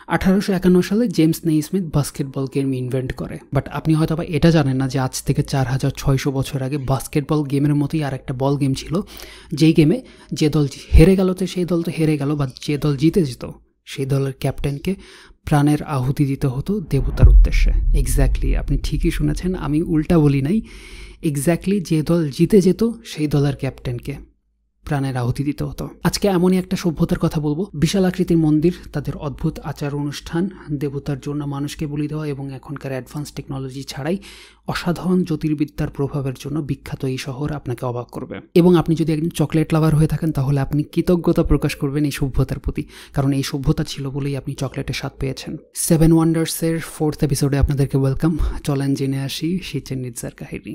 1851 সালে James নেইসমিথ basketball game invent করে। But আপনি হয়তো বা এটা জানেন না যে আজ থেকে 4600 বছর আগে বাস্কেটবল গেমের মতোই আর একটা বল গেম ছিল, যেই গেমে যে দল হেরে গেল তো সেই দল তো হেরে গেল, বা যে দল জিতে যেত সেই দলের ক্যাপ্টেনকে প্রাণের আহুতি দিতে হতো দেবতার উদ্দেশ্যে। এক্স্যাক্টলি, আপনি ঠিকই শুনেছেন, আমি উল্টা বলি নাই। এক্স্যাক্টলি যে দল জিতে যেত সেই দলের ক্যাপ্টেনকে প্রাণের আহুতি দিতে হতো। আজকে এমনই একটা সভ্যতার কথা বলবো, বিশাল আকৃতির মন্দির, তাদের অদ্ভুত আচার অনুষ্ঠান, দেবতার জন্য মানুষকে বলি দেওয়া এবং এখনকার অ্যাডভান্স টেকনোলজি ছাড়াই অসাধারণ জ্যোতির্বিদ্যার প্রভাবের জন্য বিখ্যাত এই শহর আপনাকে অবাক করবে। এবং আপনি যদি একজন চকলেট লাভার হয়ে থাকেন তাহলে আপনি কৃতজ্ঞতা প্রকাশ করবেন এই সভ্যতার প্রতি, কারণ এই সভ্যতা ছিল বলেই আপনি চকলেটের স্বাদ পেয়েছেন। 7 ওয়ান্ডার্সের 4th এপিসোডে আপনাদেরকে ওয়েলকাম। চলেন জেনে আসি সিচেন ইৎজার কাহিনী।